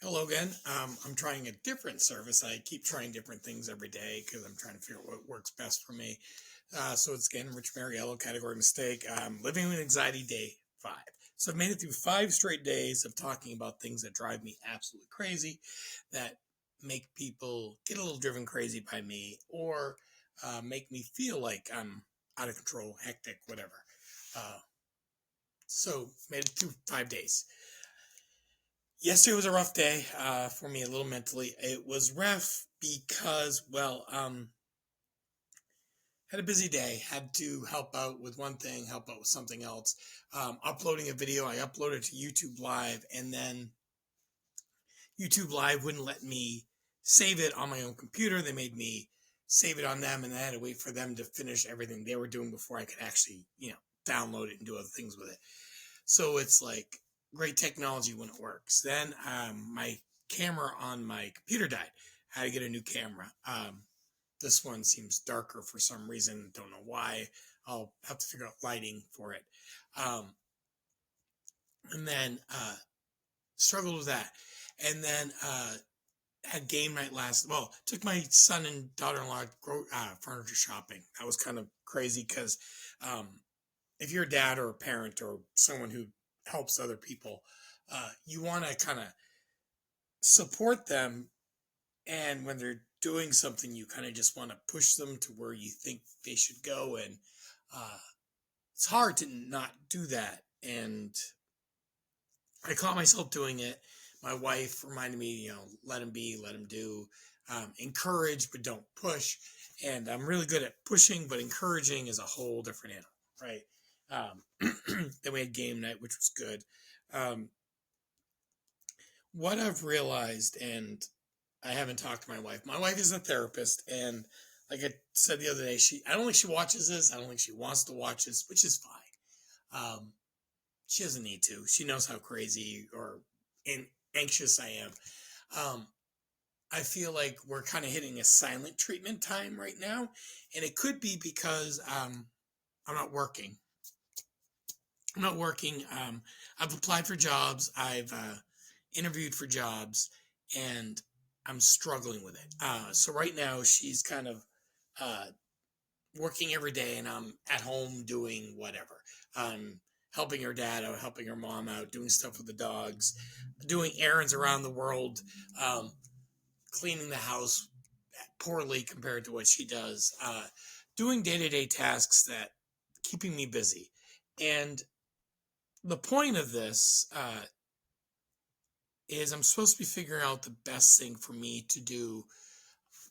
Hello again. I'm trying a different service. I keep trying different things every day because I'm trying to figure out what works best for me. So it's again Rich Mariello, category mistake. Living with anxiety, day 5. So I've made it through 5 straight days of talking about things that drive me absolutely crazy, that make people get a little driven crazy by me, or make me feel like I'm out of control, hectic, whatever. Uh, so made it through 5 days. Yesterday was a rough day for me, a little mentally. It was rough because, had a busy day. Had to help out with one thing, help out with something else. Uploading a video, I uploaded to YouTube Live, and then YouTube Live wouldn't let me save it on my own computer. They made me save it on them, and I had to wait for them to finish everything they were doing before I could actually, download it and do other things with it. So it's like great technology when it works. Then my camera on my computer died. I had to get a new camera. This one seems darker for some reason. Don't know why. I'll have to figure out lighting for it. Um, and then struggled with that. And then had game night took my son and daughter-in-law furniture shopping. That was kind of crazy because um, if you're a dad or a parent or someone who helps other people, you want to kind of support them. And when they're doing something, you kind of just want to push them to where you think they should go. And uh, it's hard to not do that. And I caught myself doing it. My wife reminded me, let him be, let him do, encourage, but don't push. And I'm really good at pushing, but encouraging is a whole different animal, right? Then we had game night, which was good. Um, what I've realized, and I haven't talked to my wife. My wife is a therapist, and like I said the other day, I don't think she watches this. I don't think she wants to watch this, which is fine. She doesn't need to. She knows how crazy or anxious I am. Um, I feel like we're kind of hitting a silent treatment time right now, and it could be because I'm not working. I'm not working. I've applied for jobs. I've interviewed for jobs, and I'm struggling with it. So right now, she's kind of uh, working every day, and I'm at home doing whatever. Helping her dad out, helping her mom out, doing stuff with the dogs, doing errands around the world, um, cleaning the house poorly compared to what she does, doing day to day tasks that keeping me busy. And the point of this is I'm supposed to be figuring out the best thing for me to do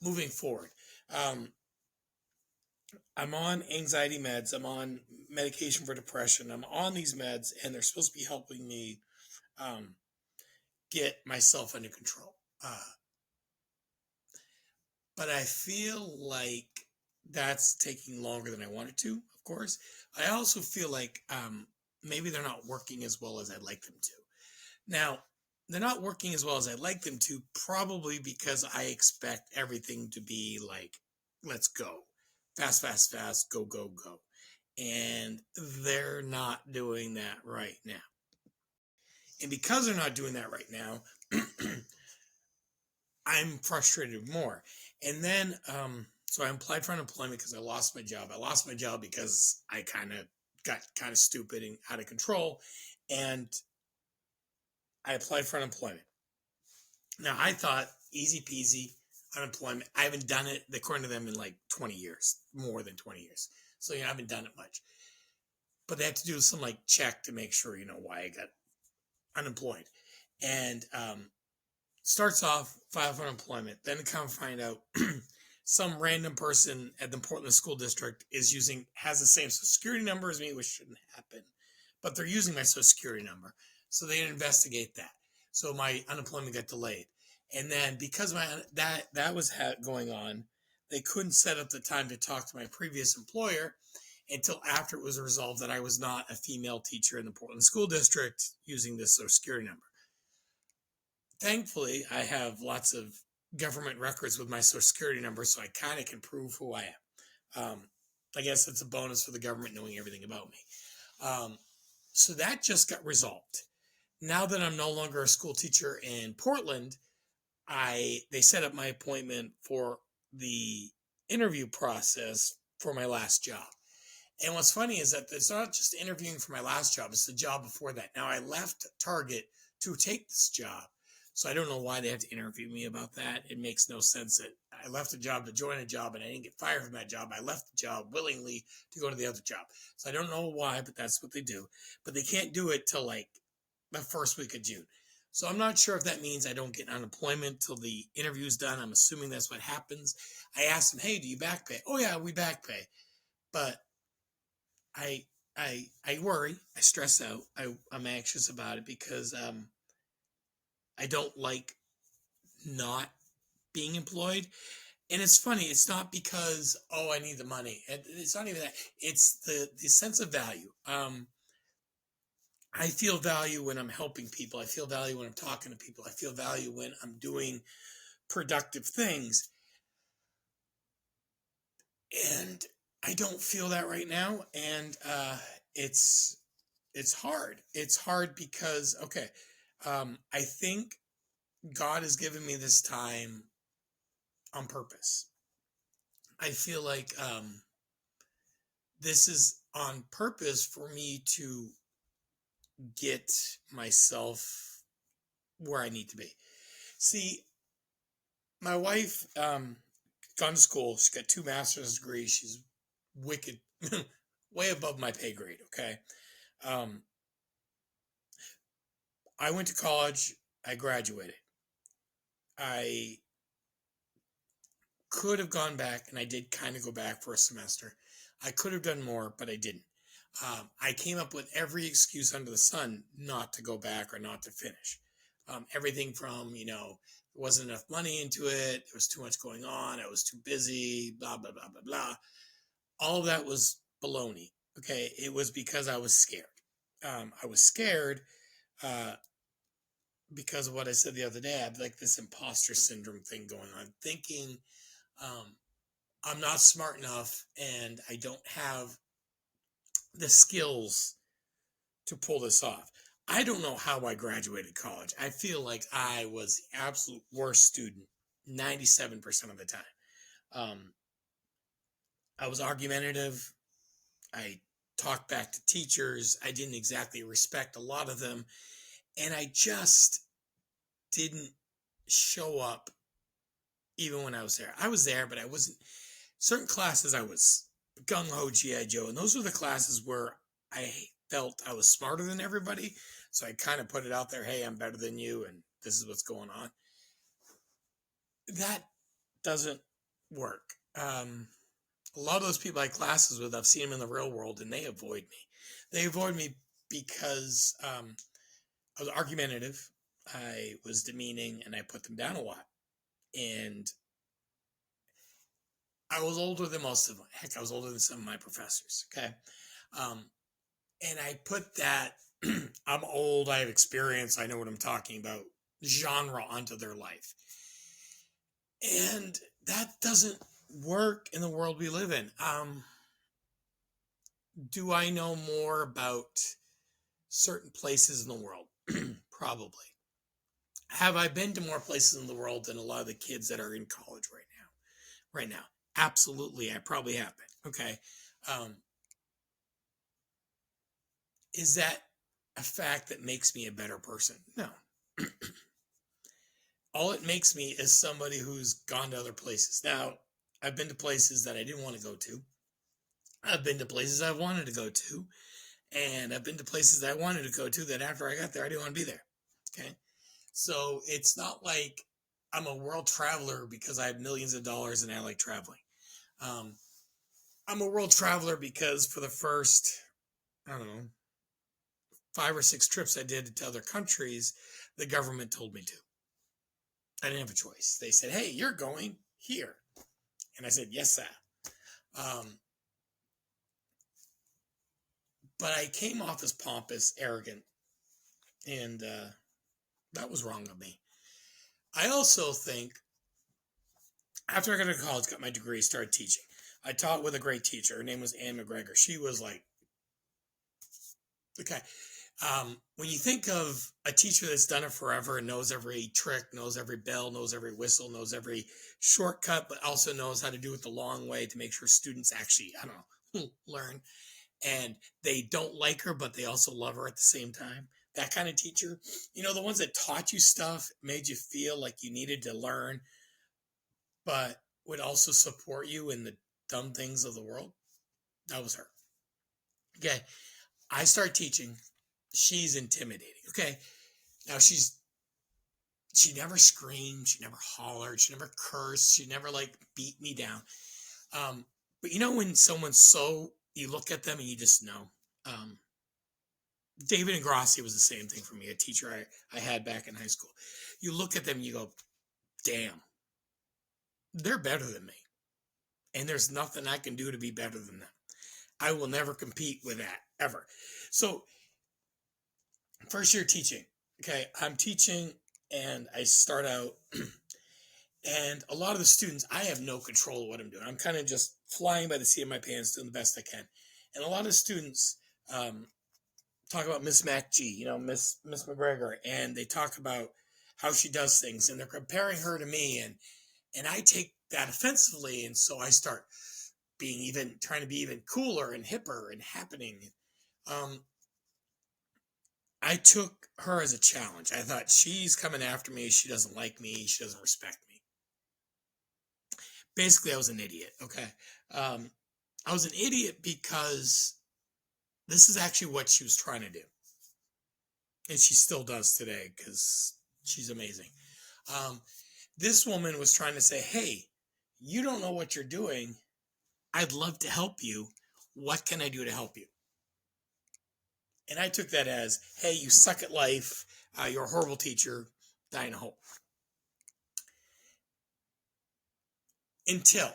moving forward. Um, I'm on anxiety meds. I'm on medication for depression. I'm on these meds, and they're supposed to be helping me um, get myself under control. But I feel like that's taking longer than I wanted to, of course. I also feel like maybe they're not working as well as I'd like them to. Now, they're not working as well as I'd like them to, probably because I expect everything to be like, let's go. Fast, fast, fast, go, go, go. And they're not doing that right now. And because they're not doing that right now, I'm frustrated more. And then, so I applied for unemployment because I lost my job. I lost my job because I kind of got kind of stupid and out of control. And I applied for unemployment. Now I thought easy peasy unemployment. I haven't done it according to them in like 20 years, more than 20 years. So I haven't done it much. But they had to do some like check to make sure why I got unemployed. And starts off file for unemployment. Then come find out some random person at the Portland School District has the same Social Security number as me, which shouldn't happen, but they're using my Social Security number, so they investigate that. So my unemployment got delayed, and then because that was going on, they couldn't set up the time to talk to my previous employer until after it was resolved that I was not a female teacher in the Portland School District using this Social Security number. Thankfully, I have lots of government records with my Social Security number, so I kind of can prove who I am. I guess it's a bonus for the government knowing everything about me. So that just got resolved. now that I'm no longer a school teacher in Portland, they set up my appointment for the interview process for my last job. And what's funny is that it's not just interviewing for my last job, it's the job before that. Now, I left Target to take this job. So I don't know why they have to interview me about that. It makes no sense that I left a job to join a job and I didn't get fired from that job. I left the job willingly to go to the other job. So I don't know why, but that's what they do. But they can't do it till like the first week of June. So I'm not sure if that means I don't get unemployment till the interview's done. I'm assuming that's what happens. I asked them, hey, do you back pay? Oh yeah, we back pay. But I worry, I stress out, I'm anxious about it because I don't like not being employed. And it's funny, it's not because, oh, I need the money. It's not even that. It's the sense of value. I feel value when I'm helping people. I feel value when I'm talking to people. I feel value when I'm doing productive things. And I don't feel that right now. And it's hard. It's hard because, okay, I think God has given me this time on purpose. I feel like this is on purpose for me to get myself where I need to be. See, my wife gone to school. She's got 2 master's degrees. She's wicked, way above my pay grade. Okay. I went to college. I graduated. I could have gone back, and I did kind of go back for a semester. I could have done more, but I didn't. I came up with every excuse under the sun not to go back or not to finish. Everything from, there wasn't enough money into it. There was too much going on. I was too busy, blah, blah, blah, blah, blah. All of that was baloney. Okay. It was because I was scared. I was scared because of what I said the other day. I had like this imposter syndrome thing going on, thinking I'm not smart enough and I don't have the skills to pull this off. I don't know how I graduated college. I feel like I was the absolute worst student 97% of the time. I was argumentative. I talked back to teachers. I didn't exactly respect a lot of them. And I just didn't show up even when I was there. I was there, but I wasn't. Certain classes I was gung-ho G.I. Joe. And those were the classes where I felt I was smarter than everybody. So I kind of put it out there, hey, I'm better than you, and this is what's going on. That doesn't work. A lot of those people I had classes with, I've seen them in the real world, and they avoid me. They avoid me because I was argumentative, I was demeaning, and I put them down a lot. And I was older than most of them. Heck, I was older than some of my professors, okay? And I put that, I'm old, I have experience, I know what I'm talking about, genre onto their life. And that doesn't work in the world we live in. Do I know more about certain places in the world? Probably. Have I been to more places in the world than a lot of the kids that are in college right now? Absolutely, I probably have been. Okay. Is that a fact that makes me a better person? No. All it makes me is somebody who's gone to other places. Now, I've been to places that I didn't want to go to. I've been to places I wanted to go to. And I've been to places that I wanted to go to that after I got there, I didn't want to be there. Okay. So it's not like I'm a world traveler because I have millions of dollars and I like traveling. I'm a world traveler because for the first, I don't know, 5 or 6 trips I did to other countries, the government told me to. I didn't have a choice. They said, hey, you're going here. And I said, yes, sir. But I came off as pompous, arrogant, and that was wrong of me. I also think after I got to college, got my degree, started teaching. I taught with a great teacher. Her name was Anne McGregor. She was like, okay. When you think of a teacher that's done it forever and knows every trick, knows every bell, knows every whistle, knows every shortcut, but also knows how to do it the long way to make sure students actually, I don't know, learn, and they don't like her, but they also love her at the same time. That kind of teacher, the ones that taught you stuff, made you feel like you needed to learn, but would also support you in the dumb things of the world. That was her. Okay. I start teaching. She's intimidating. Okay. Now she never screamed. She never hollered. She never cursed. She never like beat me down. But when someone's you look at them and you just know. David and Grassi was the same thing for me, a teacher I had back in high school. You look at them and you go, damn, they're better than me. And there's nothing I can do to be better than them. I will never compete with that, ever. So, first year teaching. Okay, I'm teaching and I start out, and a lot of the students, I have no control of what I'm doing. I'm kind of just flying by the seat of my pants, doing the best I can. And a lot of students talk about Miss MacG, Miss McGregor, and they talk about how she does things, and they're comparing her to me, and I take that offensively, and so I start trying to be even cooler and hipper and happening. I took her as a challenge. I thought, she's coming after me. She doesn't like me. She doesn't respect me. Basically, I was an idiot. Okay. I was an idiot because this is actually what she was trying to do. And she still does today because she's amazing. This woman was trying to say, hey, you don't know what you're doing. I'd love to help you. What can I do to help you? And I took that as, hey, you suck at life. You're a horrible teacher. Die in a hole. Until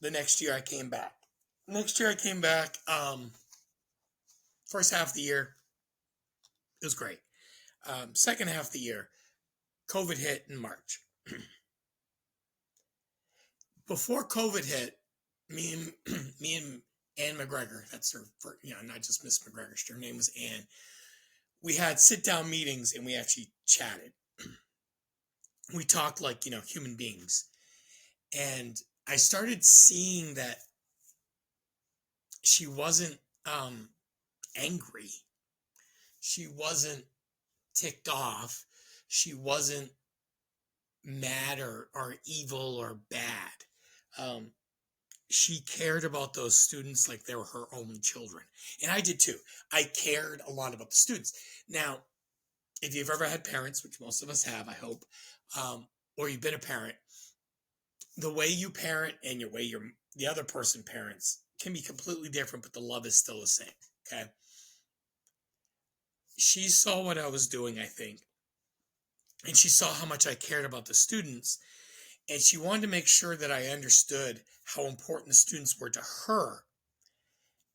the next year I came back. First half of the year, it was great. Second half of the year, COVID hit in March. Before COVID hit, me and Anne McGregor, that's her, not just Miss McGregor, her name was Anne. We had sit-down meetings and we actually chatted. We talked like, human beings. And I started seeing that she wasn't angry. She wasn't ticked off. She wasn't mad or evil or bad. She cared about those students like they were her own children. And I did too. I cared a lot about the students. Now, if you've ever had parents, which most of us have, I hope, or you've been a parent, the way you parent and the other person parents can be completely different, but the love is still the same. Okay. She saw what I was doing, I think, and she saw how much I cared about the students, and she wanted to make sure that I understood how important the students were to her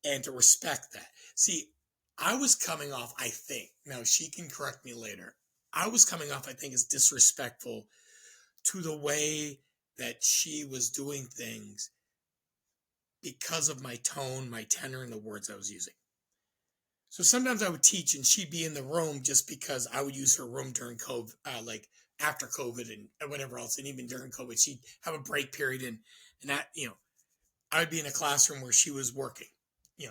and to respect that. See, I was coming off, I think, now she can correct me later, I was coming off, I think, as disrespectful to the way that she was doing things because of my tone, my tenor, and the words I was using. So sometimes I would teach and she'd be in the room just because I would use her room during COVID, like after COVID and whatever else. And even during COVID, she'd have a break period and that, I would be in a classroom where she was working,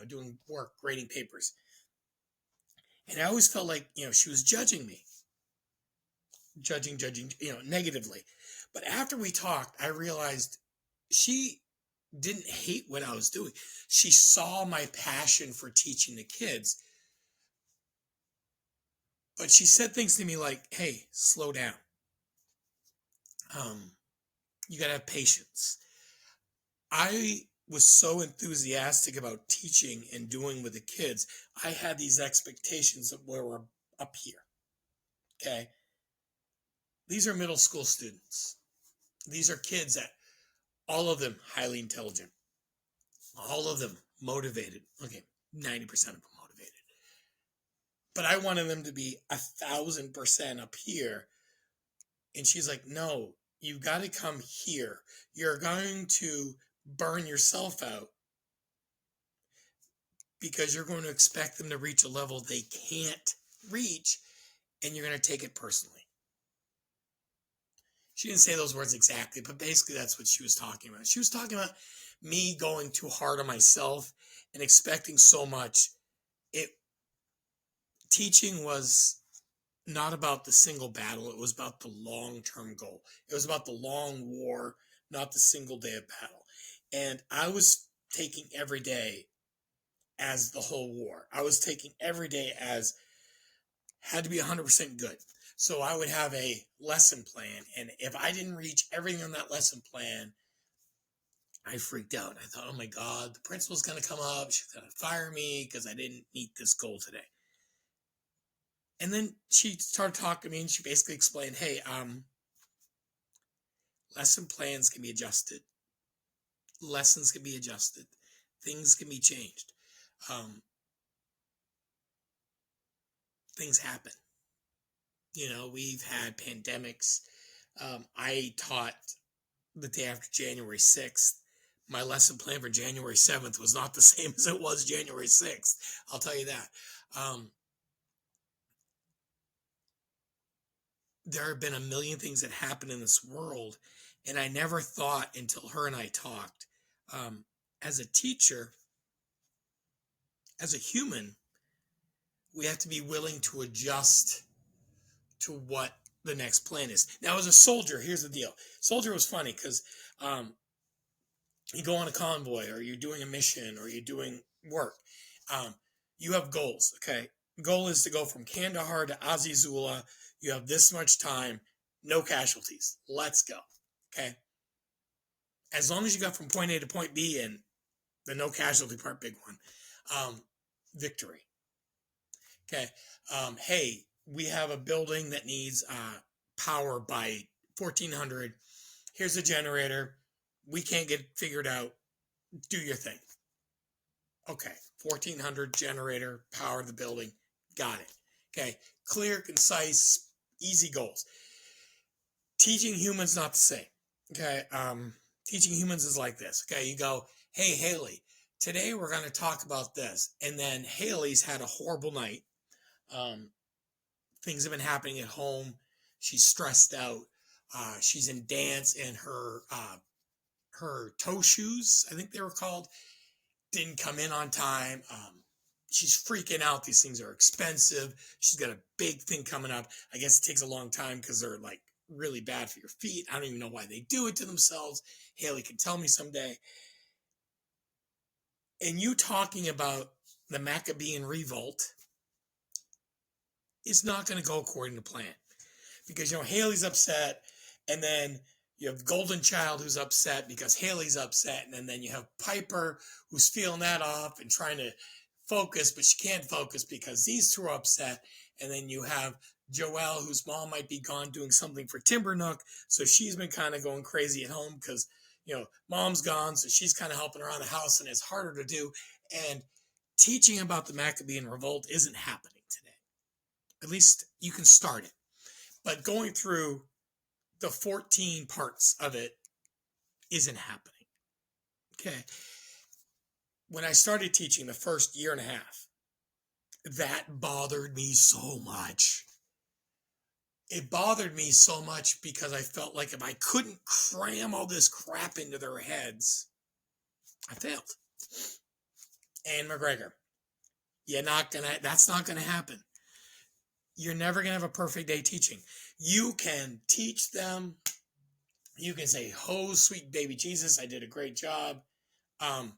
doing work, grading papers. And I always felt like, she was judging me, judging, negatively. But after we talked, I realized she didn't hate what I was doing. She saw my passion for teaching the kids. But she said things to me like, hey, slow down. You got to have patience. I was so enthusiastic about teaching and doing with the kids. I had these expectations of where we're up here. Okay. These are middle school students. These are kids that all of them highly intelligent, all of them motivated. Okay. 90% of them motivated. But I wanted them to be 1,000% up here. And she's like, no, you got to come here. You're going to burn yourself out because you're going to expect them to reach a level they can't reach, and you're going to take it personally. She didn't say those words exactly, but basically that's what she was talking about. She was talking about me going too hard on myself and expecting so much. Teaching was not about the single battle. It was about the long-term goal. It was about the long war, not the single day of battle. And I was taking every day as the whole war. I was taking every day as had to be 100% good. So I would have a lesson plan. And if I didn't reach everything on that lesson plan, I freaked out. I thought, oh my God, the principal's going to come up. She's going to fire me because I didn't meet this goal today. And then she started talking to me and she basically explained, hey, lesson plans can be adjusted. Lessons can be adjusted. Things can be changed. Things happen. You know, we've had pandemics. I taught the day after January 6th. My lesson plan for January 7th was not the same as it was January 6th. I'll tell you that. There have been a million things that happen in this world, and I never thought until her and I talked. As a teacher, as a human, we have to be willing to adjust to what the next plan is. Now, as a soldier, here's the deal. Soldier was funny because you go on a convoy, or you're doing a mission, or you're doing work. You have goals, okay? Goal is to go from Kandahar to Azizullah. You have this much time, no casualties. Let's go, okay? As long as you got from point A to point B, and the no casualty part, big one, victory. Okay, hey, we have a building that needs power by 1400. Here's a generator. We can't get it figured out. Do your thing. Okay, 1400 generator, power the building. Got it. Okay, clear, concise, easy goals. Teaching humans not the same. Okay, teaching humans is like this. Okay, you go, hey, Haley, today we're going to talk about this. And then Haley's had a horrible night. Things have been happening at home. She's stressed out. She's in dance, and her toe shoes, I think they were called, didn't come in on time. She's freaking out. These things are expensive. She's got a big thing coming up. I guess it takes a long time because they're like really bad for your feet. I don't even know why they do it to themselves. Haley can tell me someday. And you talking about the Maccabean revolt is not going to go according to plan, because, you know, Haley's upset, and then you have Golden Child who's upset because Haley's upset, and then you have Piper who's feeling that off and trying to focus, but she can't focus because these two are upset. And then you have Joelle, whose mom might be gone doing something for Timbernook, so she's been kind of going crazy at home because, you know, mom's gone, so she's kind of helping around the house, and it's harder to do. And teaching about the Maccabean revolt isn't happening today. At least you can start it. But going through the 14 parts of it isn't happening. Okay. When I started teaching the first year and a half, that bothered me so much. It bothered me so much because I felt like if I couldn't cram all this crap into their heads, I failed. Anne McGregor, that's not gonna happen. You're never gonna have a perfect day teaching. You can teach them. You can say, "Oh, sweet baby Jesus, I did a great job," and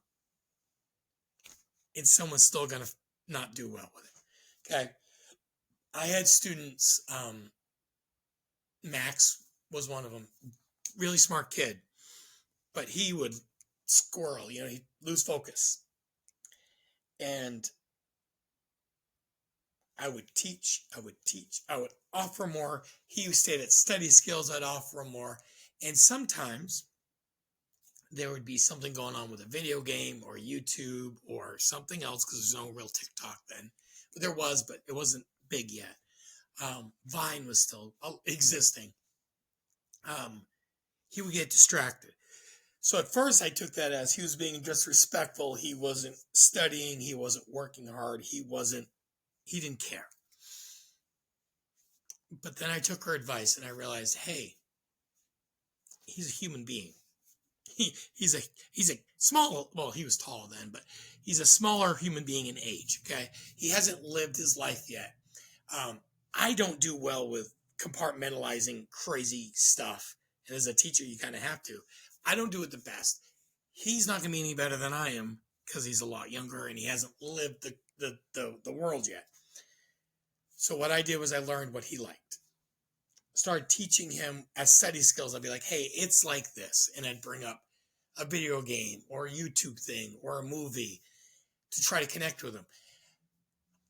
someone's still gonna not do well with it. Okay, I had students. Max was one of them. Really smart kid, but he would squirrel. You know, he'd lose focus, and I would teach, I would offer more. He stayed at study skills, I'd offer him more. And sometimes there would be something going on with a video game or YouTube or something else, because there's no real TikTok then. But there was, but it wasn't big yet. Vine was still existing. He would get distracted. So at first I took that as he was being disrespectful. He wasn't studying. He wasn't working hard. He didn't care. But then I took her advice and I realized, hey, he's a human being. He's a small, well, he was tall then, but he's a smaller human being in age. Okay. He hasn't lived his life yet. I don't do well with compartmentalizing crazy stuff. And as a teacher, you kind of have to. I don't do it the best. He's not going to be any better than I am because he's a lot younger and he hasn't lived the world yet. So what I did was I learned what he liked. Started teaching him as study skills. I'd be like, hey, it's like this. And I'd bring up a video game or a YouTube thing or a movie to try to connect with him.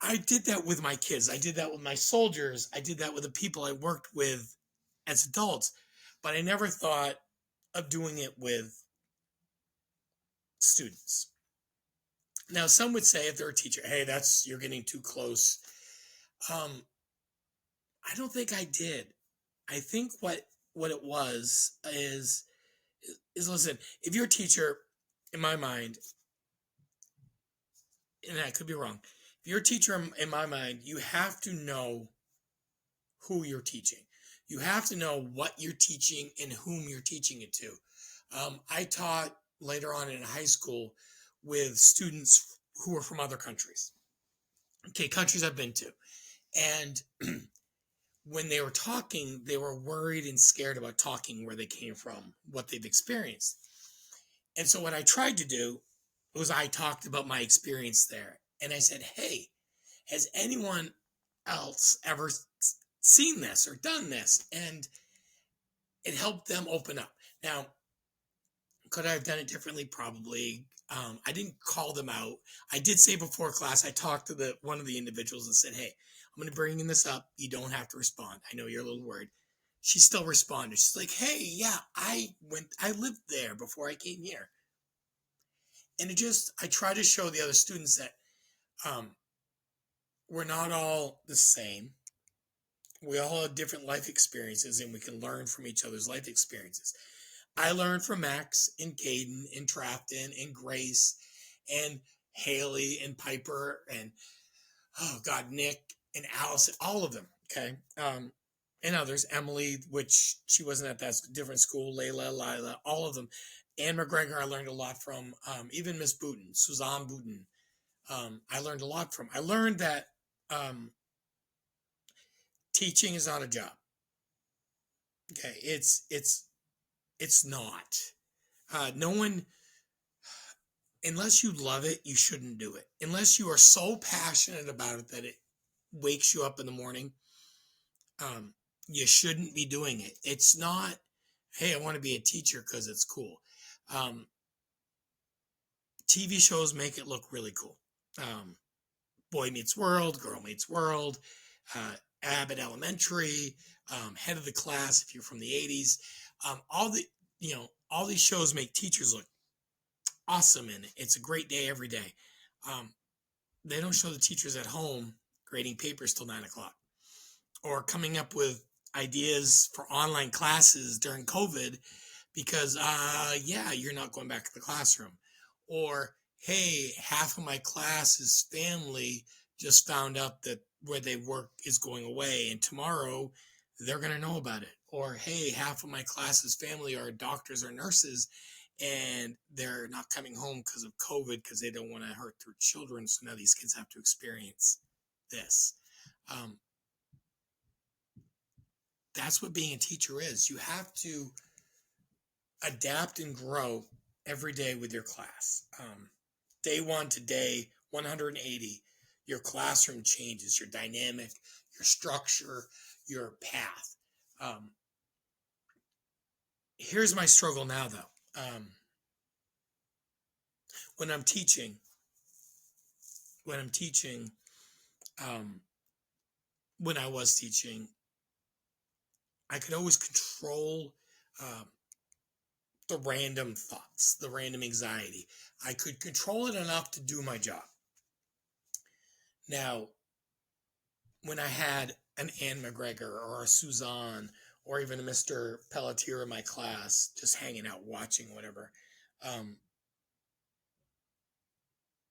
I did that with my kids. I did that with my soldiers. I did that with the people I worked with as adults. But I never thought of doing it with students. Now, some would say if they're a teacher, hey, you're getting too close. I don't think I did. I think what it was is listen, if you're a teacher, in my mind, and I could be wrong, if you're a teacher in my mind, you have to know who you're teaching. You have to know what you're teaching and whom you're teaching it to. I taught later on in high school with students who were from other countries. Okay, countries I've been to. And when they were talking, they were worried and scared about talking where they came from, what they've experienced. And so what I tried to do was I talked about my experience there. And I said, hey, has anyone else ever seen this or done this? And it helped them open up. Now, could I have done it differently? Probably. I didn't call them out. I did say before class, I talked to one of the individuals and said, hey, I'm going to bring this up. You don't have to respond. I know you're a little worried. She still responded. She's like, hey, yeah, I lived there before I came here. And I try to show the other students that we're not all the same. We all have different life experiences and we can learn from each other's life experiences. I learned from Max and Caden and Trafton and Grace and Haley and Piper and, oh God, Nick and Allison, all of them, okay? And others, Emily, which she wasn't at that different school, Layla, Lila, all of them. Anne McGregor, I learned a lot from, even Miss Booten, Suzanne Booten. I learned a lot from. I learned that teaching is not a job. Okay, it's not. No one, unless you love it, you shouldn't do it. Unless you are so passionate about it that it wakes you up in the morning, you shouldn't be doing it. It's not, hey, I want to be a teacher because it's cool. TV shows make it look really cool. Boy Meets World, Girl Meets World, Abbott Elementary, Head of the Class if you're from the 80s. All these shows make teachers look awesome, and it's a great day every day. They don't show the teachers at home grading papers till 9 o'clock or coming up with ideas for online classes during COVID because, you're not going back to the classroom. Or, hey, half of my class's family just found out that where they work is going away and tomorrow they're going to know about it. Or, hey, half of my class's family are doctors or nurses and they're not coming home because of COVID because they don't want to hurt their children. So now these kids have to experience this. That's what being a teacher is. You have to adapt and grow every day with your class. Day 1 to day 180, your classroom changes, your dynamic, your structure, your path. Here's my struggle now, though. When I'm teaching, when I was teaching, I could always control the random thoughts, the random anxiety. I could control it enough to do my job. Now, when I had an Anne McGregor or a Suzanne or even a Mr. Pelletier in my class, just hanging out, watching, whatever,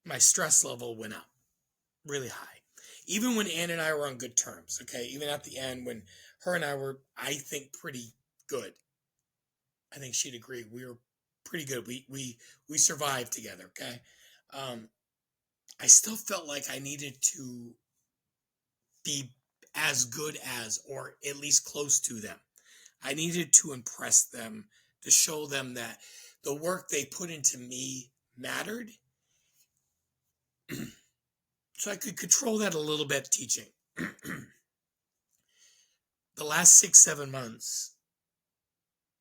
my stress level went up really high. Even when Ann and I were on good terms, okay? Even at the end when her and I were, I think, pretty good. I think she'd agree. We were pretty good. We survived together, okay? I still felt like I needed to be as good as, or at least close to them. I needed to impress them, to show them that the work they put into me mattered. So I could control that a little bit teaching. The last 6-7 months,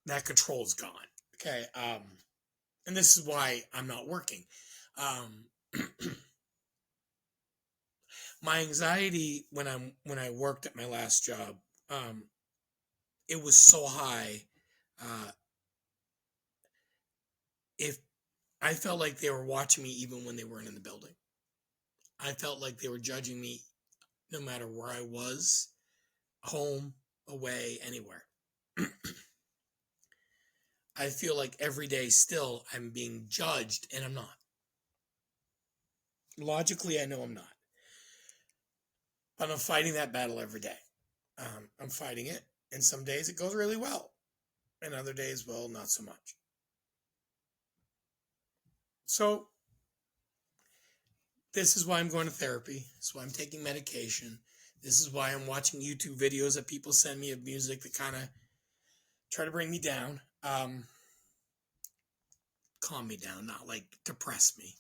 that control is gone. Okay. And this is why I'm not working. My anxiety when I worked at my last job, it was so high. If I felt like they were watching me even when they weren't in the building. I felt like they were judging me no matter where I was, home, away, anywhere. I feel like every day still I'm being judged, and I'm not. Logically, I know I'm not. But I'm fighting that battle every day. I'm fighting it, and some days it goes really well, and other days, well, not so much. So this is why I'm going to therapy. This is why I'm taking medication. This is why I'm watching YouTube videos that people send me of music that kind of try to bring me down. Calm me down, not like depress me.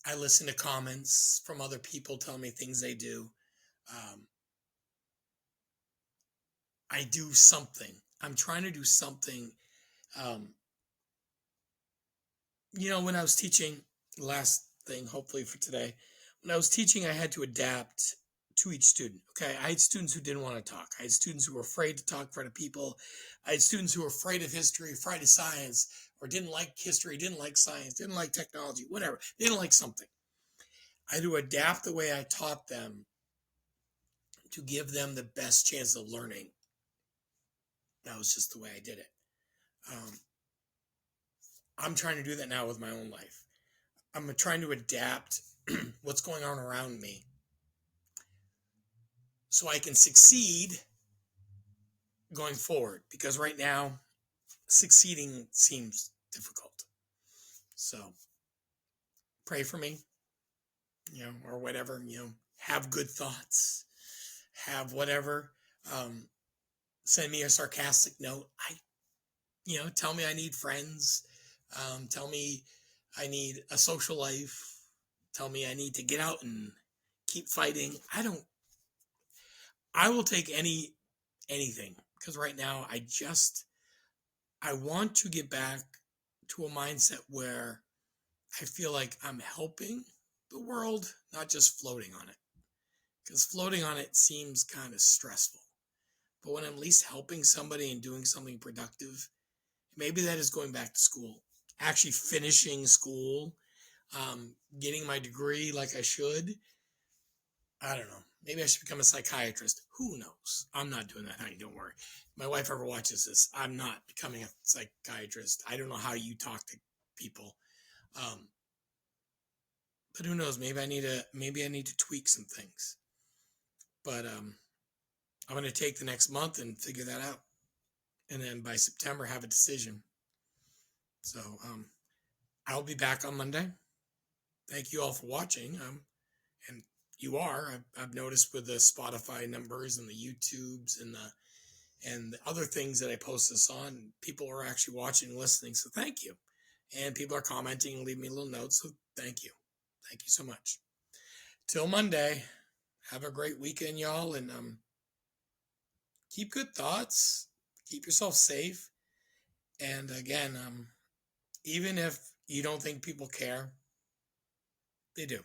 I listen to comments from other people telling me things they do. I do something. I'm trying to do something. When I was teaching, last thing, hopefully for today, when I was teaching, I had to adapt to each student. Okay. I had students who didn't want to talk. I had students who were afraid to talk in front of people. I had students who were afraid of history, afraid of science, or didn't like history, didn't like science, didn't like technology, whatever. They didn't like something. I had to adapt the way I taught them to give them the best chance of learning. That was just the way I did it. I'm trying to do that now with my own life. I'm trying to adapt what's going on around me so I can succeed going forward. Because right now, succeeding seems difficult. So pray for me, or whatever, have good thoughts, have whatever. Send me a sarcastic note. Tell me I need friends. Tell me I need a social life. Tell me I need to get out and keep fighting. I will take anything, because right now I want to get back to a mindset where I feel like I'm helping the world, not just floating on it. Because floating on it seems kind of stressful. But when I'm at least helping somebody and doing something productive, maybe that is going back to school, actually finishing school, getting my degree like I should. I don't know. Maybe I should become a psychiatrist. Who knows? I'm not doing that, honey. Don't worry. My wife ever watches this. I'm not becoming a psychiatrist. I don't know how you talk to people. But who knows? Maybe I need to tweak some things. But I'm going to take the next month and figure that out. And then by September, have a decision. So I'll be back on Monday. Thank you all for watching. And you are. I've noticed with the Spotify numbers and the YouTubes and the other things that I post this on, people are actually watching and listening. So thank you. And people are commenting and leaving me little notes. So thank you. Thank you so much. Till Monday, have a great weekend, y'all. And keep good thoughts. Keep yourself safe. And again, even if you don't think people care, they do.